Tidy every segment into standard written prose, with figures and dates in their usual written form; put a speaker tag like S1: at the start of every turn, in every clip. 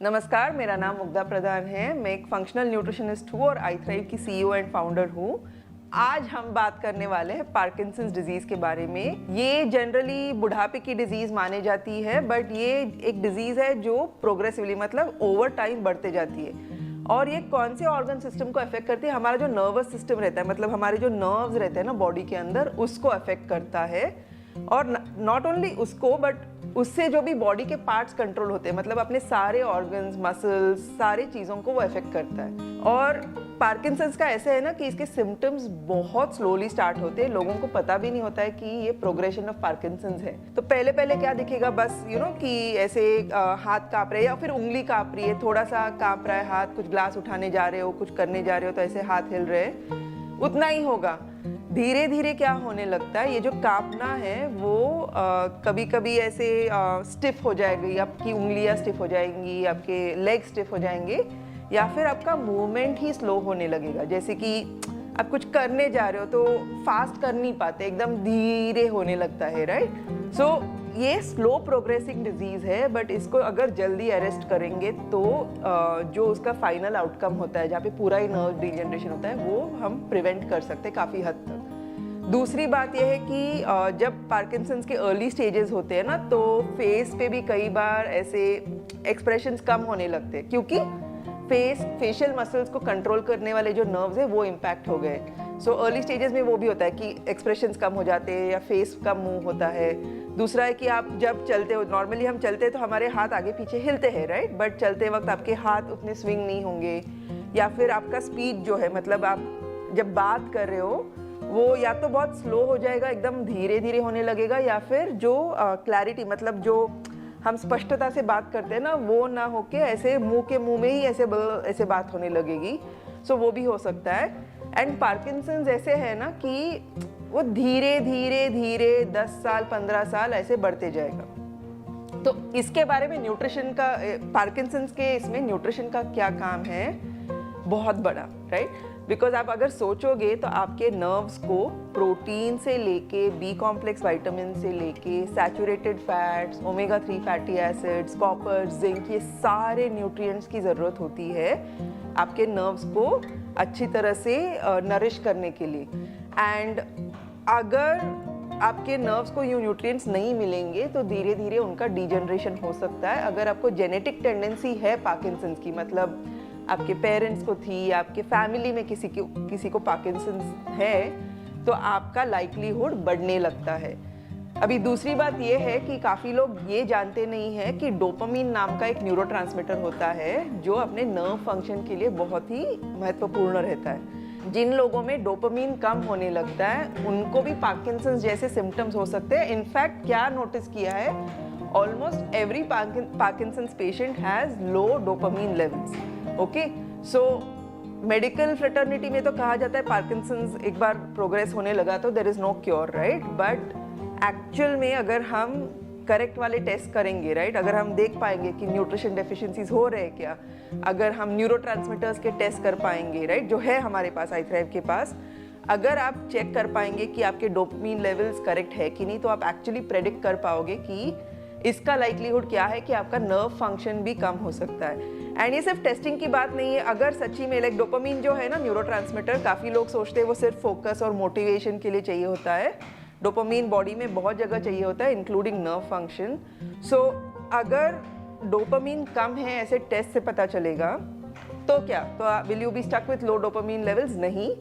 S1: नमस्कार, मेरा नाम मुग्धा प्रधान है। मैं एक फंक्शनल न्यूट्रिशनिस्ट हूँ और iThrive की सीईओ एंड फाउंडर हूँ। आज हम बात करने वाले हैं पार्किंसंस डिजीज़ के बारे में। ये जनरली बुढ़ापे की डिजीज़ मानी जाती है, बट ये एक डिजीज़ है जो प्रोग्रेसिवली मतलब ओवर टाइम बढ़ते जाती है। और ये कौन से ऑर्गन सिस्टम को अफेक्ट करती है? हमारा जो नर्वस सिस्टम रहता है, मतलब हमारे जो नर्व्स रहते हैं ना बॉडी के अंदर, उसको अफेक्ट करता है। और नॉट ओनली उसको, बट उससे जो भी बॉडी के पार्ट्स कंट्रोल होते हैं, मतलब अपने सारे ऑर्गन्स, मसल्स, सारी चीज़ों को वो अफेक्ट करता है। और पार्किंसंस का ऐसे है ना कि इसके सिम्टम्स बहुत स्लोली स्टार्ट होते हैं, लोगों को पता भी नहीं होता है कि ये प्रोग्रेशन ऑफ पार्किंसंस है। तो पहले पहले क्या दिखेगा, बस कि ऐसे हाथ काँप रहे हैं या फिर उंगली काँप रही है, थोड़ा सा काँप रहा है हाथ, कुछ ग्लास उठाने जा रहे हो, कुछ करने जा रहे हो तो ऐसे हाथ हिल रहे हैं, उतना ही होगा। धीरे धीरे क्या होने लगता है, ये जो कांपना है वो कभी कभी ऐसे स्टिफ हो जाएगी, आपकी उंगलियां स्टिफ हो जाएंगी, आपके लेग स्टिफ हो जाएंगे, या फिर आपका मूवमेंट ही स्लो होने लगेगा। जैसे कि आप कुछ करने जा रहे हो तो फास्ट कर नहीं पाते, एकदम धीरे होने लगता है, राइट। सो ये स्लो प्रोग्रेसिंग डिजीज़ है, बट इसको अगर जल्दी अरेस्ट करेंगे तो जो उसका फाइनल आउटकम होता है, जहाँ पे पूरा ही नर्व डीजनरेशन होता है, वो हम प्रिवेंट कर सकते हैं काफ़ी हद तक। दूसरी बात यह है कि जब पार्किंसंस के अर्ली स्टेजेस होते हैं ना, तो फेस पे भी कई बार ऐसे एक्सप्रेशंस कम होने लगते हैं, क्योंकि फेशियल मसल्स को कंट्रोल करने वाले जो नर्व्स है वो इम्पैक्ट हो गए। सो अर्ली स्टेजेस में वो भी होता है कि एक्सप्रेशंस कम हो जाते हैं या फेस कम मूव होता है। दूसरा है कि आप जब चलते हो, नॉर्मली हम चलते हैं तो हमारे हाथ आगे पीछे हिलते हैं, राइट, बट चलते वक्त आपके हाथ उतने स्विंग नहीं होंगे, या फिर आपका स्पीड जो है, मतलब आप जब बात कर रहे हो वो या तो बहुत स्लो हो जाएगा, एकदम धीरे धीरे होने लगेगा, या फिर जो क्लैरिटी, मतलब जो हम स्पष्टता से बात करते हैं ना, वो ना होके ऐसे मुंह के मुंह में ही ऐसे बात होने लगेगी। सो वो भी हो सकता है। एंड पार्किंसंस ऐसे है ना कि वो धीरे धीरे धीरे 10 साल 15 साल ऐसे बढ़ते जाएगा। तो इसके बारे में न्यूट्रिशन का, पार्किंसंस के इसमें न्यूट्रिशन का क्या काम है, बहुत बड़ा, राइट। बिकॉज आप अगर सोचोगे तो आपके नर्व्स को प्रोटीन से लेके बी कॉम्प्लेक्स विटामिन से लेके saturated fats, omega 3 fatty acids, copper, zinc, ये सारे न्यूट्रिएंट्स की ज़रूरत होती है आपके नर्व्स को अच्छी तरह से नरिश करने के लिए। एंड अगर आपके नर्व्स को यूँ न्यूट्रिएंट्स नहीं मिलेंगे तो धीरे धीरे उनका डीजनरेशन हो सकता है। अगर आपको जेनेटिक टेंडेंसी है पार्किंसंस की, मतलब आपके पेरेंट्स को थी, आपके फैमिली में किसी को पार्किंसंस है, तो आपका लाइक्लीहुड बढ़ने लगता है। अभी दूसरी बात ये है कि काफ़ी लोग ये जानते नहीं हैं कि डोपामीन नाम का एक न्यूरोट्रांसमीटर होता है जो अपने नर्व फंक्शन के लिए बहुत ही महत्वपूर्ण रहता है। जिन लोगों में डोपामीन कम होने लगता है उनको भी पार्किंसंस जैसे सिम्टम्स हो सकते हैं। इनफैक्ट क्या नोटिस किया है, almost every Parkinson's patient has low dopamine levels. Okay, so medical fraternity में तो कहा जाता है पार्किंसंस एक बार प्रोग्रेस होने लगा तो there is no cure, right. But actual में अगर हम करेक्ट वाले टेस्ट करेंगे, राइट, अगर हम देख पाएंगे कि न्यूट्रिशन डेफिशिएंसीज हो रहे हैं क्या, अगर हम न्यूरोट्रांसमीटर्स के टेस्ट कर पाएंगे, राइट, जो है हमारे पास iThrive के पास, अगर आप चेक कर पाएंगे कि आपके डोपामीन लेवल्स करेक्ट है कि नहीं, तो आप एक्चुअली प्रेडिक्ट कर पाओगे कि इसका लाइक्लीहुड क्या है कि आपका नर्व फंक्शन भी कम हो सकता है। एंड ये सिर्फ टेस्टिंग की बात नहीं है, अगर सच्ची में लाइक डोपामीन जो है ना न्यूरोट्रांसमीटर, काफ़ी लोग सोचते हैं वो सिर्फ फोकस और मोटिवेशन के लिए चाहिए होता है। डोपामीन बॉडी में बहुत जगह चाहिए होता है, इंक्लूडिंग नर्व फंक्शन। सो अगर डोपामीन कम है ऐसे टेस्ट से पता चलेगा तो क्या, तो will you be stuck with low dopamine levels? नहीं।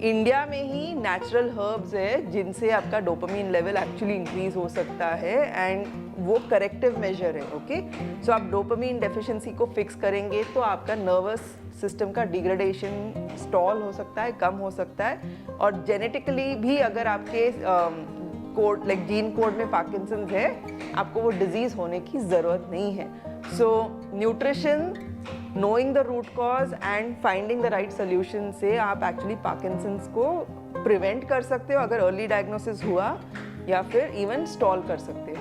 S1: इंडिया में ही नेचुरल हर्ब्स है जिनसे आपका डोपामीन लेवल एक्चुअली इंक्रीज हो सकता है, एंड वो करेक्टिव मेजर है। ओके, सो आप डोपामीन डेफिशिएंसी को फिक्स करेंगे तो आपका नर्वस सिस्टम का डिग्रेडेशन स्टॉल हो सकता है, कम हो सकता है। और जेनेटिकली भी अगर आपके कोड, लाइक जीन कोड में पार्किंसंस है, आपको वो डिजीज होने की ज़रूरत नहीं है। सो nutrition, knowing the root cause and finding the right solution से आप एक्चुअली पार्किंसंस को प्रिवेंट कर सकते हो अगर अर्ली डायग्नोसिस हुआ, या फिर इवन स्टॉल कर सकते हो।